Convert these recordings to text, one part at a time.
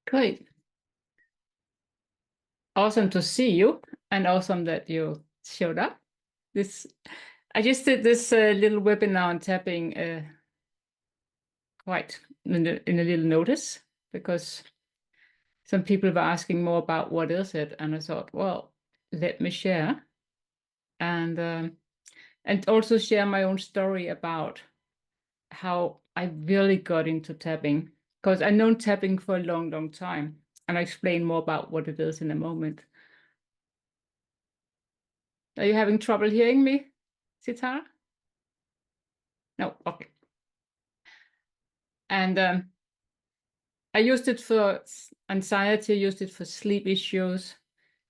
Great. Awesome to see you, and awesome that you showed up. I just did this little webinar on tapping quite in a little notice because some people were asking more about what is it, and I thought, well, let me share and also share my own story about how I really got into tapping, because I've known tapping for a long, long time, and I explain more about what it is in a moment. Are you having trouble hearing me, Sitara? No, okay. And I used it for anxiety, I used it for sleep issues,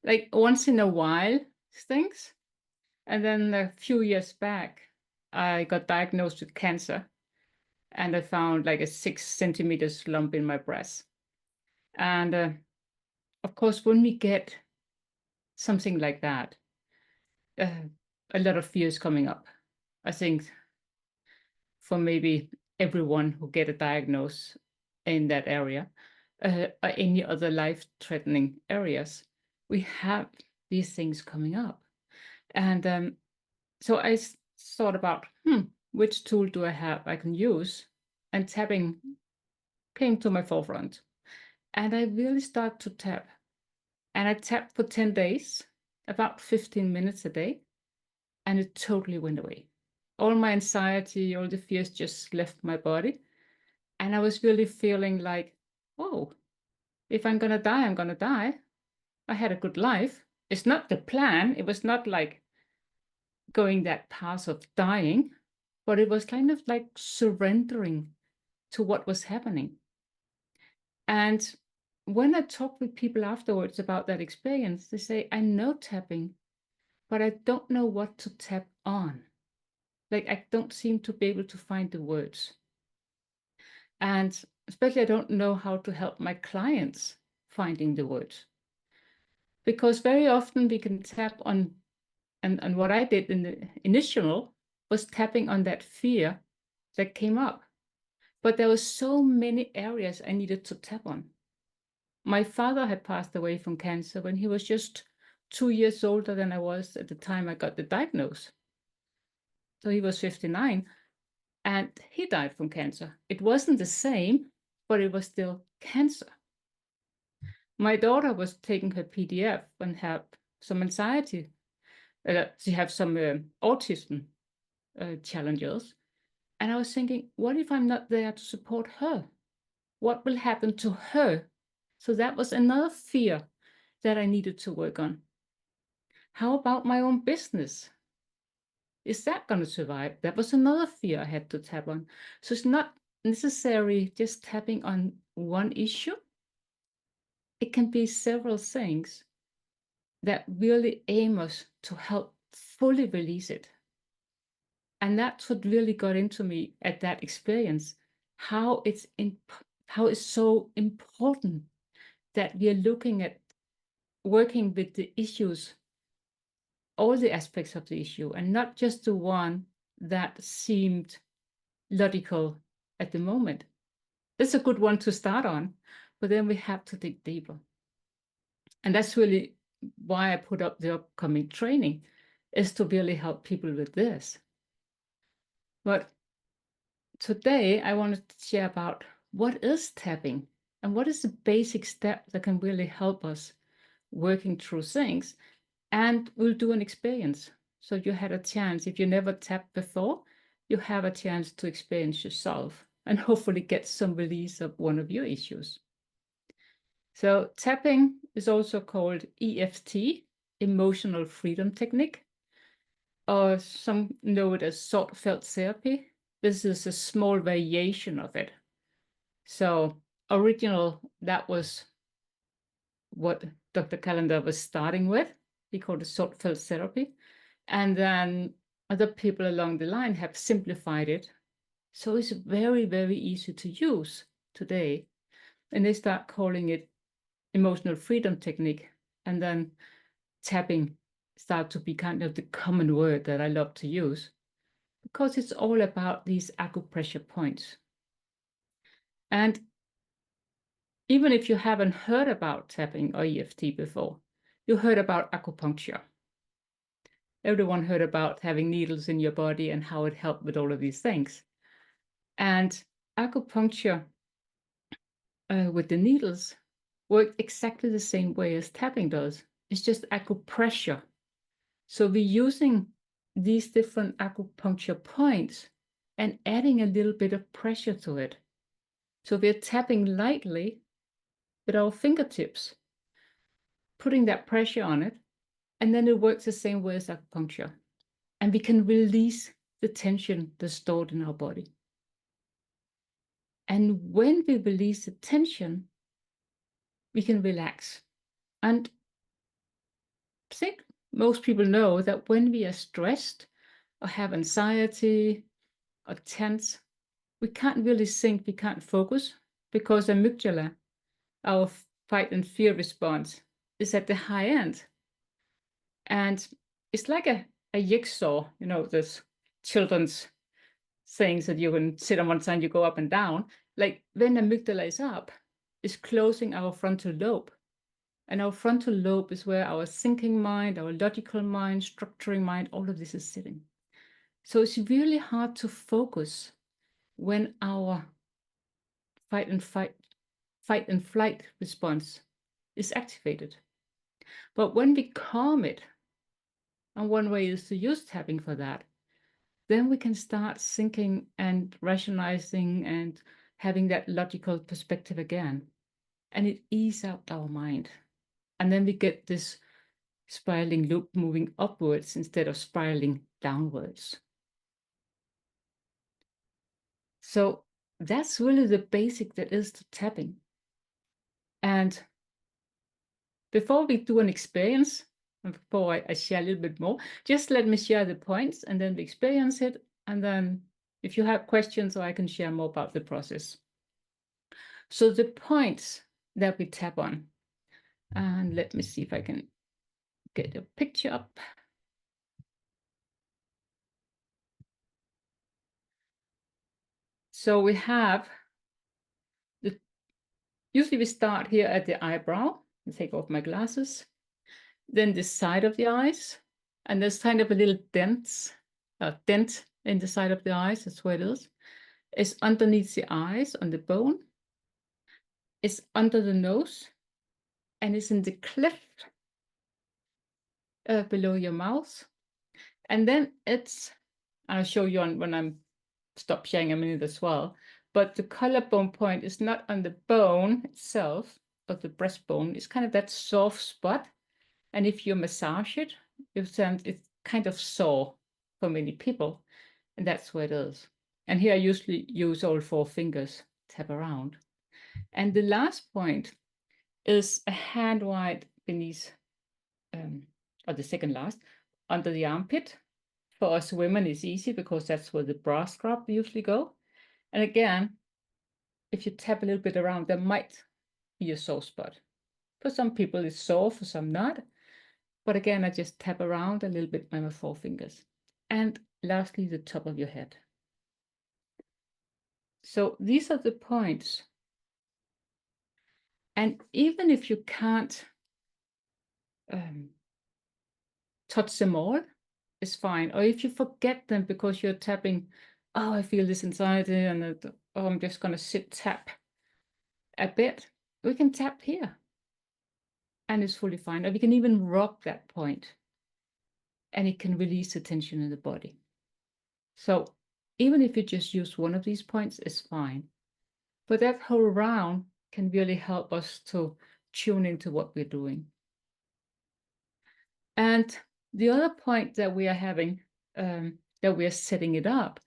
like once in a while things. And then a few years back, I got diagnosed with cancer, and I found like a 6 centimeters lump in my breast. And of course, when we get something like that, a lot of fears coming up. I think for maybe everyone who get a diagnosis in that area, or any other life-threatening areas, we have these things coming up. And so I thought about, which tool do I have I can use? And tapping came to my forefront. And I really started to tap. And I tapped for 10 days, about 15 minutes a day, and it totally went away. All my anxiety, all the fears just left my body. And I was really feeling like, oh, if I'm going to die, I'm going to die. I had a good life. It's not the plan. It was not like going that path of dying, but it was kind of like surrendering to what was happening. And when I talk with people afterwards about that experience, they say, I know tapping, but I don't know what to tap on. Like, I don't seem to be able to find the words. And especially, I don't know how to help my clients finding the words. Because very often we can tap on, and what I did in the initial was tapping on that fear that came up. But there were so many areas I needed to tap on. My father had passed away from cancer when he was just 2 years older than I was at the time I got the diagnosis. So he was 59, and he died from cancer. It wasn't the same, but it was still cancer. My daughter was taking her PDF and had some anxiety. She had some autism challenges. And I was thinking, what if I'm not there to support her? What will happen to her? So that was another fear that I needed to work on. How about my own business? Is that going to survive? That was another fear I had to tap on. So it's not necessarily just tapping on one issue. It can be several things that really aim us to help fully release it. And that's what really got into me at that experience, how it's so important that we are looking at working with the issues, all the aspects of the issue, and not just the one that seemed logical at the moment. That's a good one to start on, but then we have to dig deeper. And that's really why I put up the upcoming training, is to really help people with this. But today I wanted to share about what is tapping and what is the basic step that can really help us working through things. And we'll do an experience. So you had a chance, if you never tapped before, you have a chance to experience yourself and hopefully get some release of one of your issues. So tapping is also called EFT, Emotional Freedom Technique, or some know it as thought felt therapy. This is a small variation of it. So original, that was what Dr. Callender was starting with. He called it thought felt therapy. And then other people along the line have simplified it. So it's very, very easy to use today. And they start calling it emotional freedom technique. And then tapping start to be kind of the common word that I love to use, because it's all about these acupressure points. And even if you haven't heard about tapping or EFT before, you heard about acupuncture. Everyone heard about having needles in your body and how it helped with all of these things. And acupuncture with the needles work exactly the same way as tapping does. It's just acupressure. So we're using these different acupuncture points and adding a little bit of pressure to it. So we're tapping lightly with our fingertips, putting that pressure on it, and then it works the same way as acupuncture. And we can release the tension that's stored in our body. And when we release the tension, we can relax. And I think most people know that when we are stressed or have anxiety or tense, we can't really think, we can't focus, because amygdala, our fight and fear response, is at the high end. And it's like a jigsaw, you know, this children's things that you can sit on one side, you go up and down. Like when amygdala is up, it's closing our frontal lobe. And our frontal lobe is where our thinking mind, our logical mind, structuring mind, all of this is sitting. So it's really hard to focus when our fight and flight response is activated. But when we calm it, and one way is to use tapping for that, then we can start thinking and rationalizing and having that logical perspective again. And it eases out our mind. And then we get this spiraling loop moving upwards instead of spiraling downwards. So that's really the basic that is to tapping. And before we do an experience, and before I share a little bit more, just let me share the points and then we experience it. And then if you have questions, or I can share more about the process. So the points that we tap on, and let me see if I can get a picture up. So we have, usually we start here at the eyebrow. I take off my glasses. Then the side of the eyes, and there's kind of a little dent in the side of the eyes, that's where it is. It's underneath the eyes on the bone. It's under the nose, and it's in the cleft below your mouth. And then I'll show you when I'm stop sharing a minute as well, but the collarbone point is not on the bone itself, of the breastbone. It's kind of that soft spot. And if you massage it, you'll find it's kind of sore for many people. And that's where it is. And here I usually use all 4 fingers, tap around. And the last point is a hand wide beneath, or the second last, under the armpit. For us women, it's easy because that's where the bra strap usually go. And again, if you tap a little bit around, there might be a sore spot. For some people, it's sore, for some not. But again, I just tap around a little bit with my 4 fingers. And lastly, the top of your head. So these are the points. And even if you can't touch them all, it's fine. Or if you forget them because you're tapping, oh, I feel this anxiety, and oh, I'm just going to tap a bit, we can tap here. And it's fully fine. Or we can even rub that point, and it can release the tension in the body. So even if you just use one of these points, it's fine. But that whole round can really help us to tune into what we're doing. And the other point that we are having, that we are setting it up,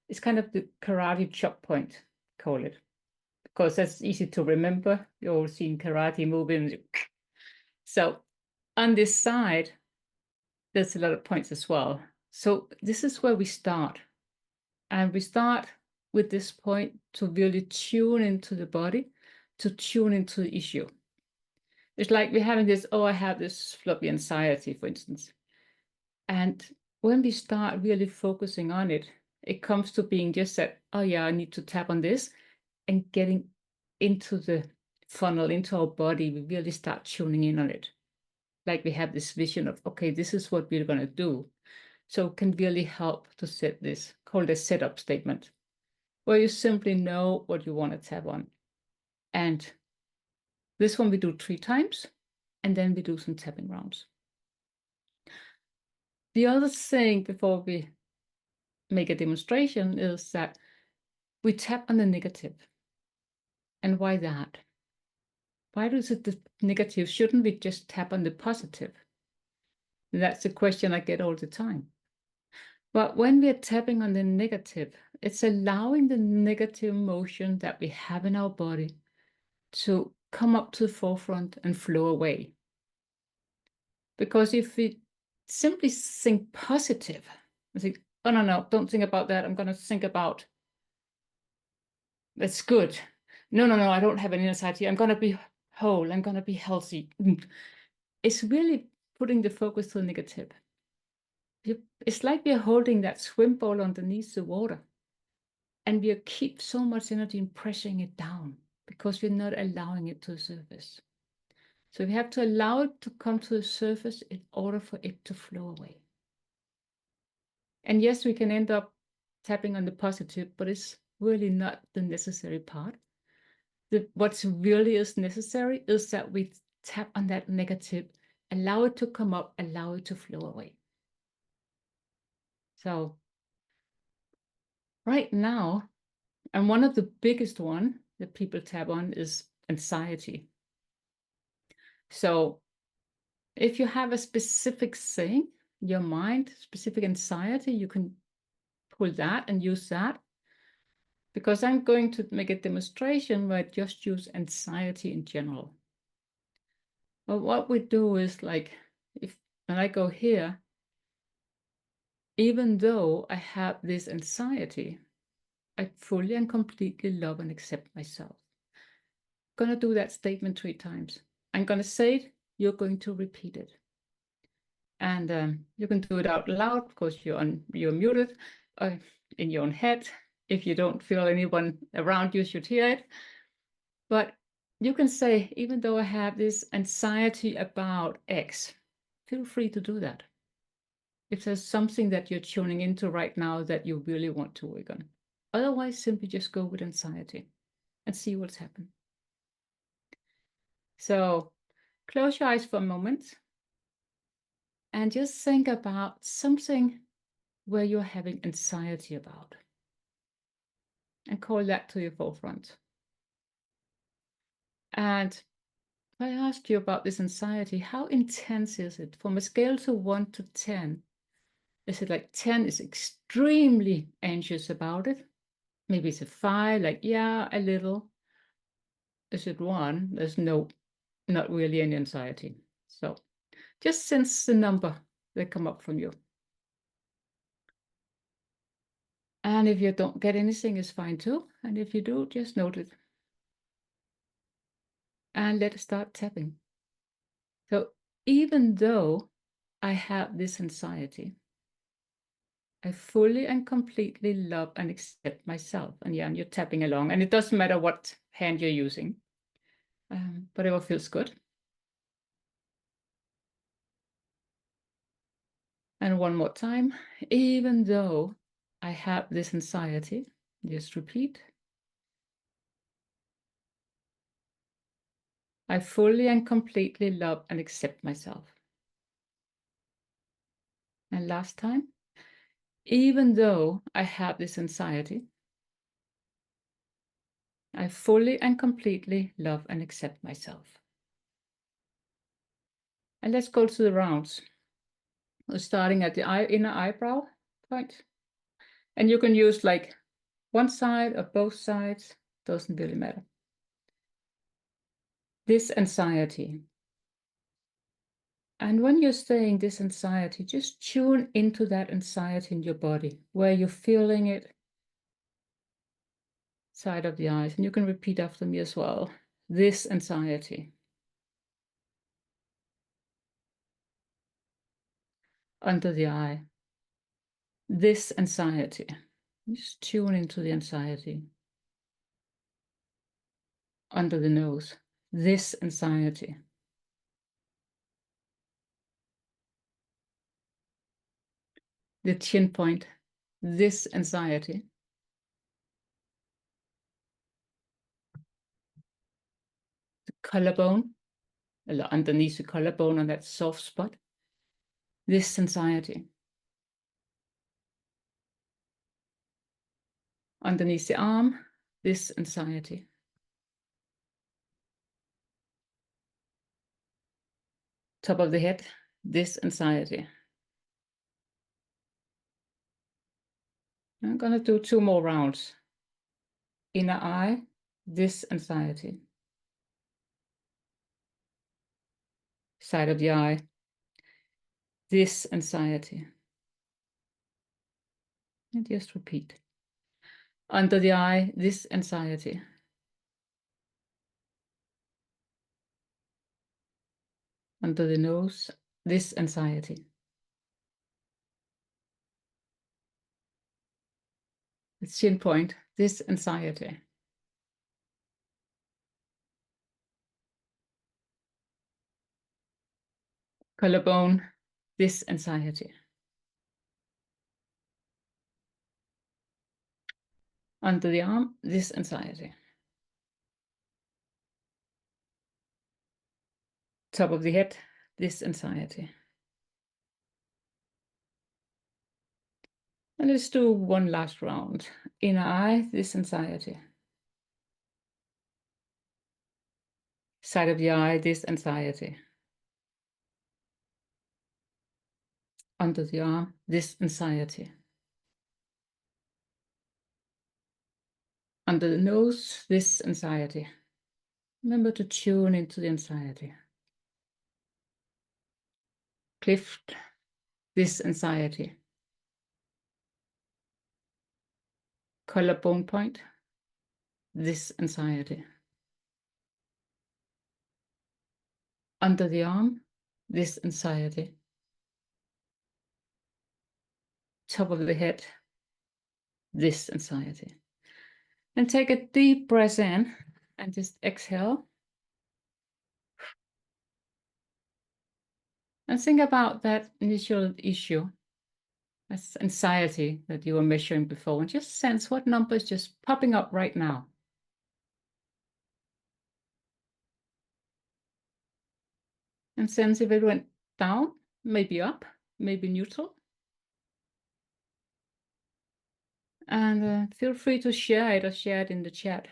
is kind of the karate chop point, call it. Because that's easy to remember. You've all seen karate movies. So on this side, there's a lot of points as well. So this is where we start. And we start with this point to really tune into the body, to tune into the issue. It's like we're having this, oh, I have this floppy anxiety, for instance. And when we start really focusing on it, it comes to being just that, oh yeah, I need to tap on this, and getting into the funnel into our body, we really start tuning in on it. Like we have this vision of, okay, this is what we're going to do. So it can really help to set this, called a setup statement, where you simply know what you want to tap on. And this one we do 3 times, and then we do some tapping rounds. The other thing before we make a demonstration is that we tap on the negative. And why that? Why is it the negative? Shouldn't we just tap on the positive? And that's the question I get all the time. But when we are tapping on the negative, it's allowing the negative motion that we have in our body to come up to the forefront and flow away. Because if we simply think positive, I think, oh, no, don't think about that. I'm going to think about, that's good. No, I don't have any anxiety. I'm going to be whole. I'm going to be healthy. It's really putting the focus to the negative. It's like we're holding that swim ball underneath the water, and we keep so much energy in pressing it down because we're not allowing it to the surface. So we have to allow it to come to the surface in order for it to flow away. And yes, we can end up tapping on the positive, but it's really not the necessary part. What's really is necessary is that we tap on that negative, allow it to come up, allow it to flow away. So right now, and one of the biggest one that people tap on is anxiety. So if you have a specific thing, your mind, specific anxiety, you can pull that and use that. Because I'm going to make a demonstration where I just use anxiety in general. But what we do is like, when I go here, even though I have this anxiety, I fully and completely love and accept myself. I'm going to do that statement 3 times. I'm going to say it, you're going to repeat it. And you can do it out loud because you're muted in your own head. If you don't feel anyone around you should hear it. But you can say, even though I have this anxiety about X, feel free to do that. If there's something that you're tuning into right now that you really want to work on. Otherwise, simply just go with anxiety and see what's happened. So close your eyes for a moment and just think about something where you're having anxiety about. And call that to your forefront. And I ask you about this anxiety, how intense is it? From a scale to 1 to 10, is it like 10 is extremely anxious about it? Maybe it's a 5, like, yeah, a little. Is it 1? There's not really any anxiety. So just sense the number that come up from you. And if you don't get anything, it's fine too. And if you do, just note it. And let's start tapping. So even though I have this anxiety, I fully and completely love and accept myself. And yeah, and you're tapping along. And it doesn't matter what hand you're using, but it all feels good. And one more time, even though I have this anxiety, just repeat. I fully and completely love and accept myself. And last time, even though I have this anxiety, I fully and completely love and accept myself. And let's go to the rounds. We're starting at the inner eyebrow point. And you can use like one side or both sides, doesn't really matter. This anxiety. And when you're saying this anxiety, just tune into that anxiety in your body, where you're feeling it, side of the eyes. And you can repeat after me as well. This anxiety. Under the eye. This anxiety. Just tune into the anxiety. Under the nose. this anxiety. The chin point, this anxiety. The collarbone, underneath the collarbone on that soft spot, this anxiety. Underneath the arm, this anxiety. Top of the head, this anxiety. I'm going to do 2 more rounds. Inner eye, this anxiety. Side of the eye, this anxiety. And just repeat. Under the eye, this anxiety. Under the nose, this anxiety. The chin point, this anxiety. Collarbone, this anxiety. Under the arm, this anxiety. Top of the head, this anxiety. And let's do one last round. Inner eye, this anxiety. Side of the eye, this anxiety. Under the arm, this anxiety. Under the nose, this anxiety. Remember to tune into the anxiety. Clift, this anxiety. Collarbone point, this anxiety. Under the arm, this anxiety. Top of the head, this anxiety. And take a deep breath in and just exhale. And think about that initial issue, that's anxiety that you were measuring before, and just sense what number is just popping up right now. And sense if it went down, maybe up, maybe neutral. And feel free to share it or share it in the chat.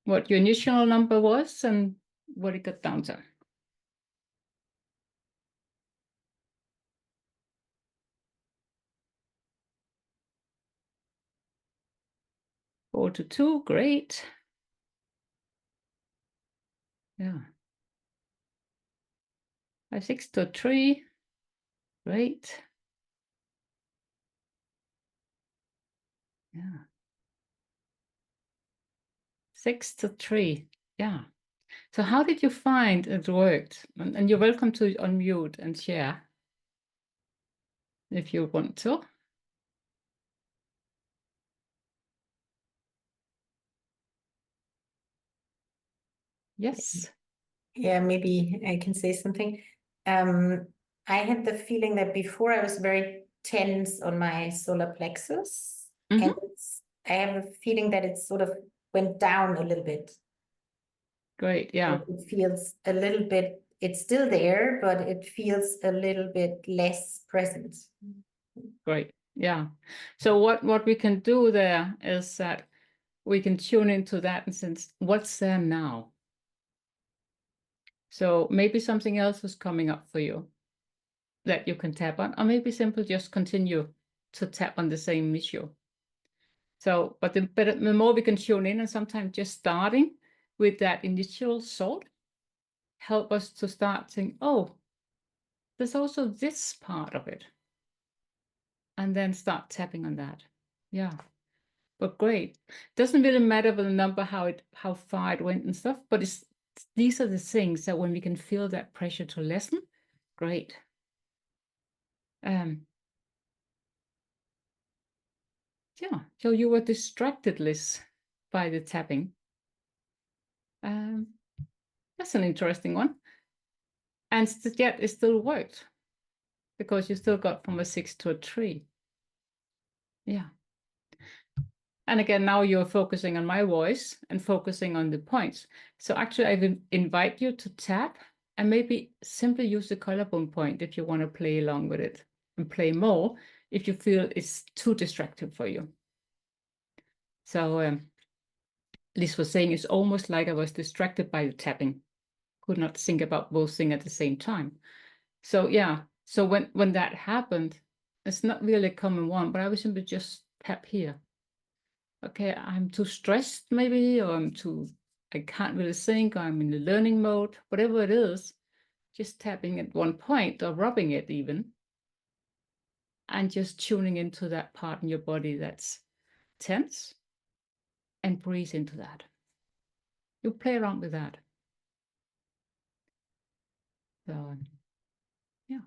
What your initial number was and what it got down to. 4 to 2, great. Yeah. 6 to 3, great. Yeah. 6 to 3, yeah. So how did you find it worked? And you're welcome to unmute and share if you want to. Yes. Yeah, maybe I can say something. I had the feeling that before I was very tense on my solar plexus, and I have a feeling that it sort of went down a little bit. Great, yeah. It feels a little bit, it's still there, but it feels a little bit less present. Great, yeah. So what we can do there is that we can tune into that and sense what's there now. So maybe something else is coming up for you that you can tap on, or maybe simply just continue to tap on the same issue. So, but the more we can tune in, and sometimes just starting with that initial thought, help us to start saying, oh, there's also this part of it. And then start tapping on that. Yeah. But great. Doesn't really matter with the number, how far it went and stuff, but these are the things that when we can feel that pressure to lessen, great. Yeah, so you were distracted, Liz, by the tapping. That's an interesting one. And yet it still worked because you still got from a 6 to a 3. Yeah. And again, now you're focusing on my voice and focusing on the points. So actually, I would invite you to tap and maybe simply use the collarbone point if you want to play along with it, and play more if you feel it's too distracting for you. So Liz was saying it's almost like I was distracted by the tapping, could not think about both things at the same time. So yeah, so when that happened, it's not really a common one, but I was simply just tap here. Okay, I'm too stressed maybe, or I can't really think, or I'm in the learning mode, whatever it is, just tapping at one point or rubbing it even, and just tuning into that part in your body that's tense and breathe into that. You play around with that. So yeah.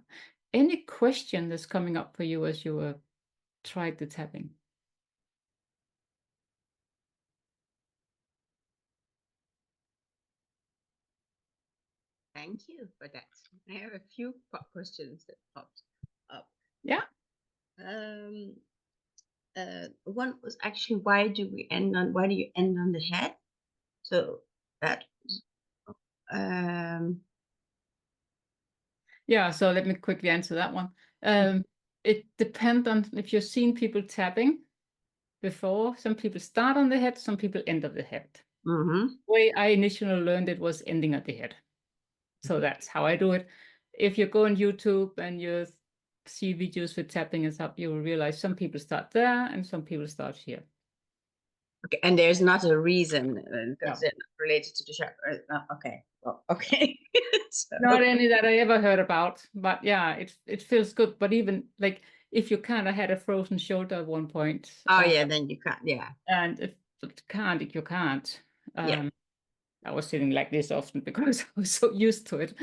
Any question that's coming up for you as you tried the tapping? Thank you for that. I have a few questions that popped up. Yeah. One was actually, why do you end on the head? So that Yeah, so let me quickly answer that one. It depends on if you've seen people tapping before. Some people start on the head, some people end of the head. Mm-hmm. The way I initially learned it was ending at the head. So that's how I do it. If you go on YouTube and you see videos with tapping and stuff, you will realize some people start there and some people start here. Okay, and there's not a reason because No. it's related to the chakra. Okay, well, okay. So, Not any that I ever heard about, but yeah, it feels good. But even like if you kind of had a frozen shoulder at one point. oh yeah, then you can't. Yeah. And if you can't. Yeah. I was sitting like this often because I was so used to it.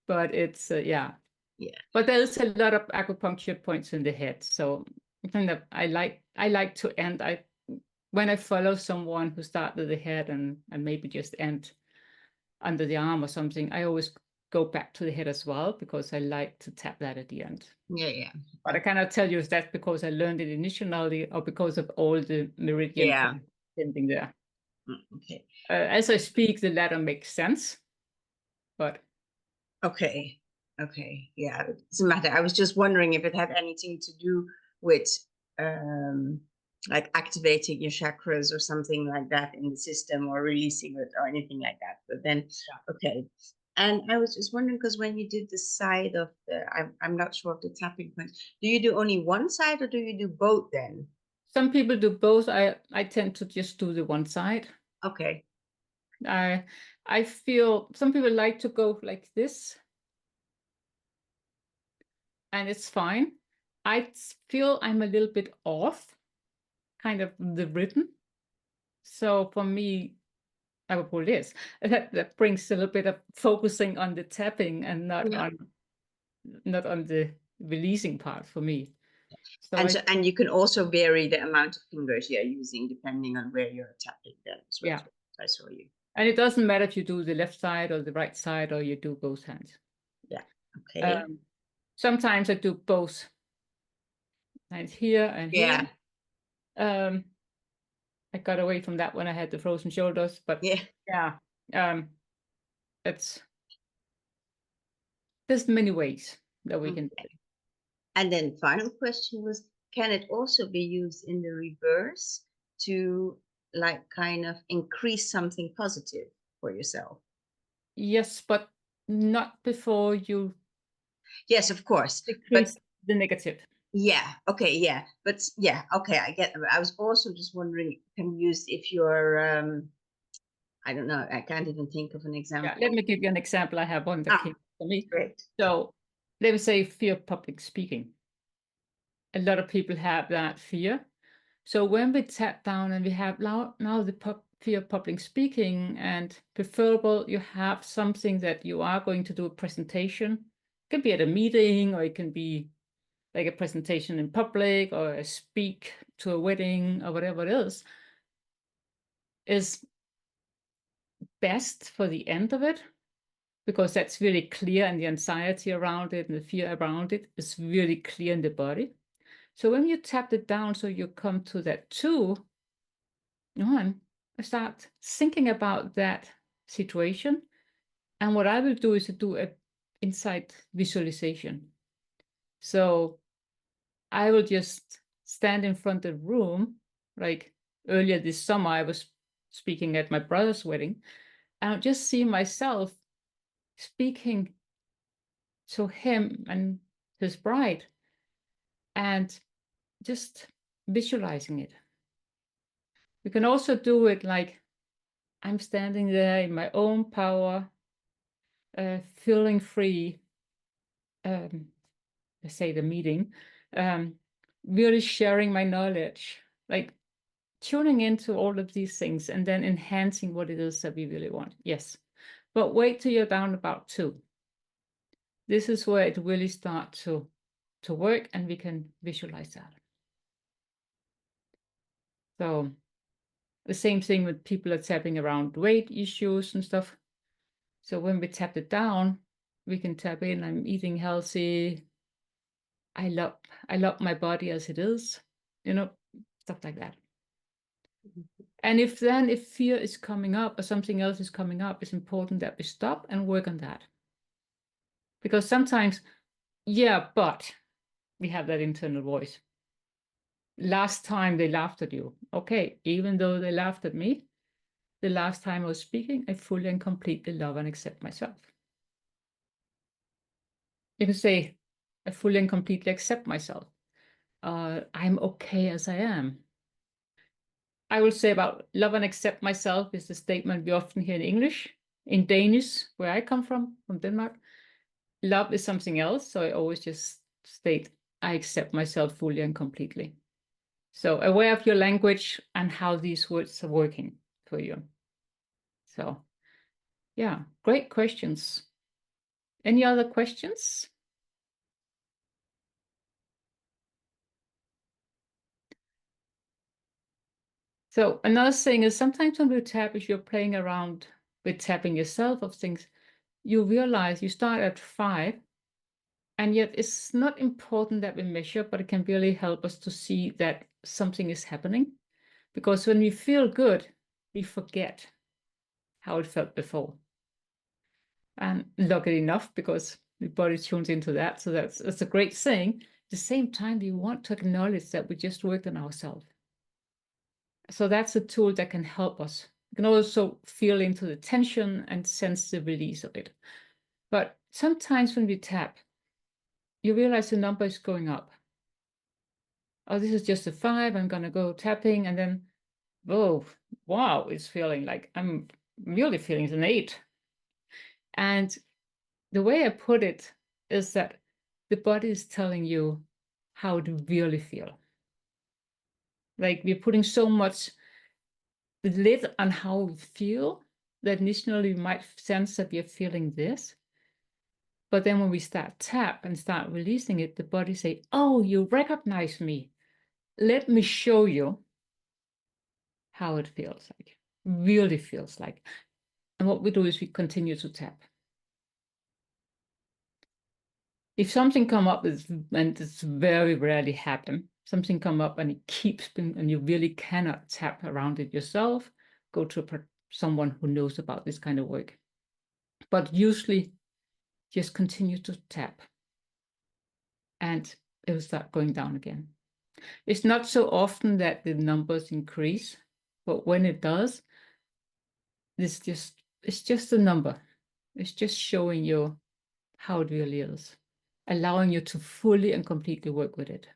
But it's yeah. Yeah. But there's a lot of acupuncture points in the head. So I think that I like to end. When I follow someone who started at the head and maybe just end under the arm or something, I always go back to the head as well because I like to tap that at the end. Yeah, yeah. But I cannot tell you if that's because I learned it initially or because of all the meridian ending there. Okay. As I speak, the latter makes sense. But okay, yeah, it doesn't matter. I was just wondering if it had anything to do with like activating your chakras or something like that in the system, or releasing it or anything like that. But then, okay. And I was just wondering, because when you did the side of the, I'm not sure of the tapping points. Do you do only one side or do you do both then? some people do both. I tend to just do the one side. Okay. I feel some people like to go like this, and it's fine. I feel I'm a little bit off, kind of the rhythm. So for me, I will pull this. That brings a little bit of focusing on the tapping and not on the releasing part for me. So and you can also vary the amount of fingers you're using depending on where you're tapping them. Yeah, I saw you. And it doesn't matter if you do the left side or the right side or you do both hands. Yeah. Okay. Sometimes I do both hands here and here. I got away from that when I had the frozen shoulders, but yeah, there's many ways that we can do it. And then final question was, can it also be used in the reverse to like kind of increase something positive for yourself? Yes, but not before you. Yes, of course. Decrease the negative. Yeah. Okay. Yeah. But yeah. Okay. I get. I was also just wondering, can you use if you're I don't know. I can't even think of an example. Yeah, let me give you an example. I have one that came to me. Great. So let me say fear of public speaking. A lot of people have that fear. So when we tap down and we have now the fear of public speaking, and preferable you have something that you are going to do a presentation. It can be at a meeting, or it can be like a presentation in public, or a speak to a wedding, or whatever it is best for the end of it, because that's really clear, and the anxiety around it and the fear around it is really clear in the body. So when you tap it down, so you come to that 2, I start thinking about that situation. And what I will do is to do an inside visualization. So I will just stand in front of the room, like earlier this summer, I was speaking at my brother's wedding, and I'll just see myself speaking to him and his bride, and just visualizing it. We can also do it like I'm standing there in my own power, feeling free, let's say the meeting, really sharing my knowledge, like tuning into all of these things and then enhancing what it is that we really want. Yes, but wait till you're down about 2. This is where it really starts to work, and we can visualize that. So the same thing with people are tapping around weight issues and stuff. So when we tap it down, we can tap in, I'm eating healthy. I love my body as it is, stuff like that. And if fear is coming up or something else is coming up, it's important that we stop and work on that. Because sometimes, but we have that internal voice. Last time they laughed at you. Okay, even though they laughed at me, the last time I was speaking, I fully and completely love and accept myself. You can say, I fully and completely accept myself. I'm okay as I am. I will say about love and accept myself is the statement we often hear in English. In Danish, where I come from Denmark, love is something else. So I always just state, I accept myself fully and completely. So aware of your language and how these words are working for you. So yeah, great questions. Any other questions? So another thing is sometimes when we tap, if you're playing around with tapping yourself of things, you realize you start at 5, and yet it's not important that we measure, but it can really help us to see that something is happening. Because when we feel good, we forget how it felt before. And luckily enough, because the body tunes into that, so that's a great thing. At the same time, we want to acknowledge that we just worked on ourselves. So that's a tool that can help us. You can also feel into the tension and sense the release of it. But sometimes when we tap, you realize the number is going up. Oh, this is just a 5, I'm gonna go tapping, and then, oh, wow, it's feeling like I'm really feeling an 8. And the way I put it is that the body is telling you how to really feel. Like we're putting so much lid on how we feel that initially we might sense that we are feeling this. But then when we start tap and start releasing it, the body say, oh, you recognize me. Let me show you how it feels like, really feels like. And what we do is we continue to tap. If something come up, and it's very rarely happen, something come up and it keeps being, and you really cannot tap around it yourself, go to someone who knows about this kind of work. But usually just continue to tap and it will start going down again. It's not so often that the numbers increase, but when it does, it's just a number. It's just showing you how it really is, allowing you to fully and completely work with it.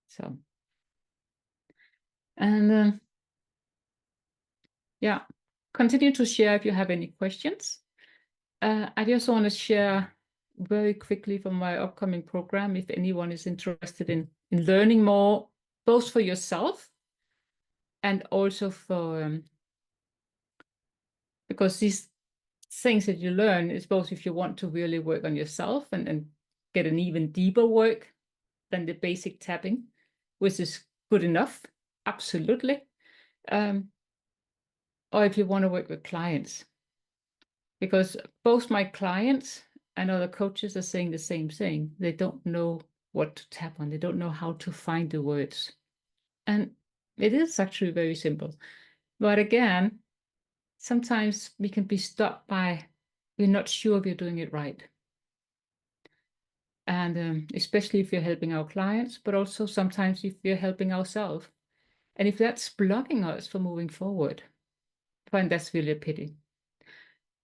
So, and yeah, continue to share if you have any questions. I just want to share very quickly from my upcoming program, if anyone is interested in learning more, both for yourself and also for, because these things that you learn is both if you want to really work on yourself and get an even deeper work than the basic tapping, which is good enough, absolutely. or if you want to work with clients. Because both my clients and other coaches are saying the same thing. They don't know what to tap on. They don't know how to find the words. And it is actually very simple. But again, sometimes we can be stopped by, we're not sure we're doing it right. And especially if you're helping our clients, but also sometimes if we're helping ourselves. And if that's blocking us from moving forward, I find that's really a pity.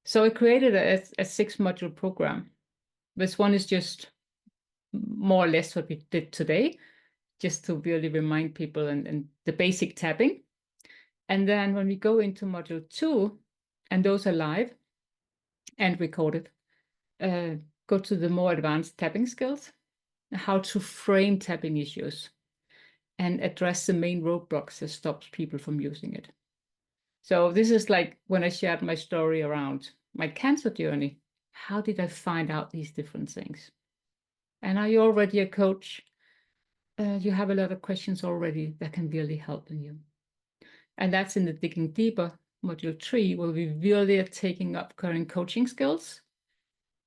So I created a 6-module program. This one is just more or less what we did today, just to really remind people and the basic tapping. And then when we go into module 2, and those are live and recorded, go to the more advanced tapping skills, how to frame tapping issues and address the main roadblocks that stops people from using it. So this is like when I shared my story around my cancer journey. How did I find out these different things? And are you already a coach? You have a lot of questions already that can really help you. And that's in the Digging Deeper module 3, where we really are taking up current coaching skills,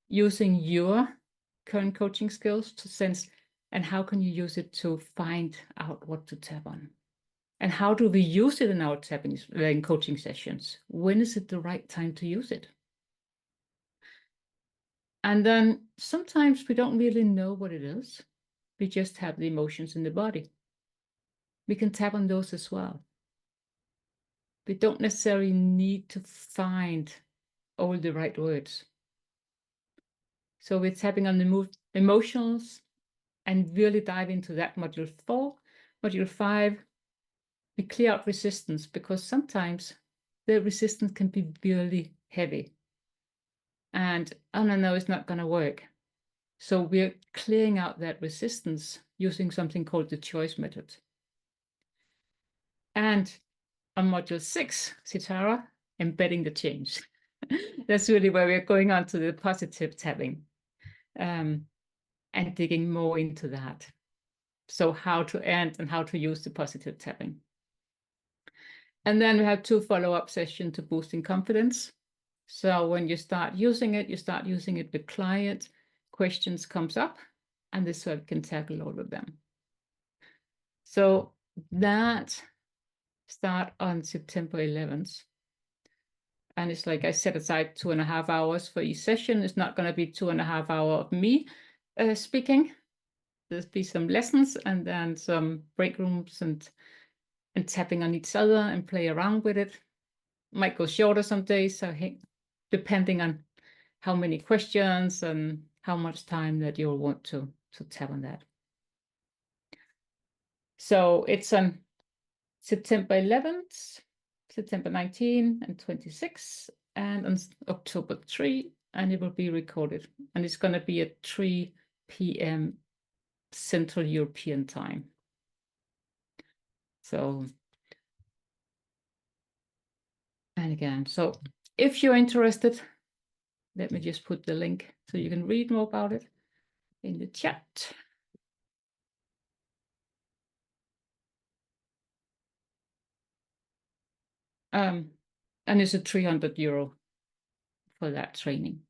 using your current coaching skills to sense, and how can you use it to find out what to tap on? And how do we use it in our tapping in coaching sessions? When is it the right time to use it? And then sometimes we don't really know what it is. We just have the emotions in the body. We can tap on those as well. We don't necessarily need to find all the right words. So we're tapping on the emotions and really dive into that module 4. Module 5, we clear out resistance, because sometimes the resistance can be really heavy. And, oh no, it's not going to work. So we're clearing out that resistance using something called the choice method. And on module 6, Sitara, embedding the change. That's really where we're going on to the positive tapping and digging more into that. So how to end and how to use the positive tapping. And then we have 2 follow-up sessions to boosting confidence. So when you start using it with clients, questions comes up, and this way we can tackle all of them. So that start on September 11th. And it's like I set aside 2.5 hours for each session. It's not going to be 2.5 hours of me speaking. There'll be some lessons and then some break rooms and tapping on each other and play around with it. Might go shorter some days, so depending on how many questions and how much time that you'll want to tap on that. So it's on September 11th, September 19 and 26, and on October 3, and it will be recorded. And it's going to be at 3 p.m. Central European time. So, and again, so if you're interested, let me just put the link so you can read more about it in the chat. And it's a 300 euro for that training.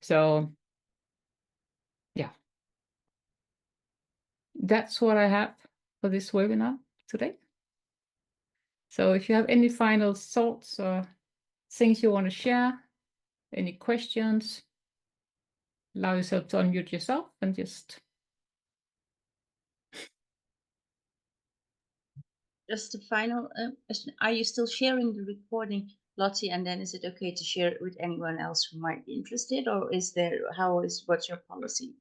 So yeah, that's what I have for this webinar today. So if you have any final thoughts or things you want to share, any questions, allow yourself to unmute yourself and just. Just a final question. Are you still sharing the recording, Lottie? And then is it okay to share it with anyone else who might be interested, or is there, what's your policy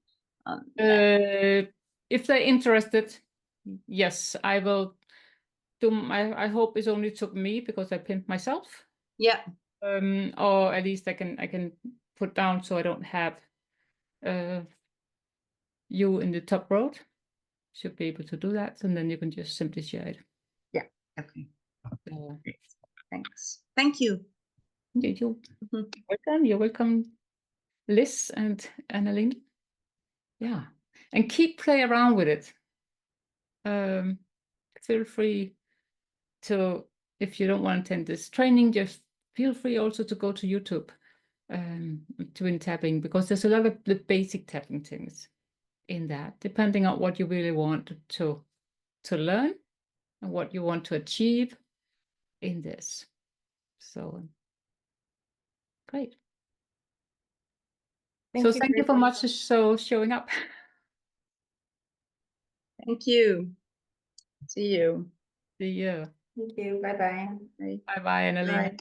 on that? If they're interested, yes, I will do. I hope it only took me because I pinned myself. Yeah. Or at least I can put down so I don't have you in the top row. Should be able to do that, and then you can just simply share it. Yeah. Okay. Thanks. Thank you. You're welcome. You're welcome, Liz and Annalena. Yeah, and keep play around with it. Feel free to if you don't want to attend this training, just feel free also to go to YouTube, doing tapping, because there's a lot of the basic tapping things in that, depending on what you really want to learn and what you want to achieve in this. So great. Thank So you thank you very for much for showing up. Thank you. See you. See you. Thank you. Bye bye. Bye. Bye bye, Annalena. Bye.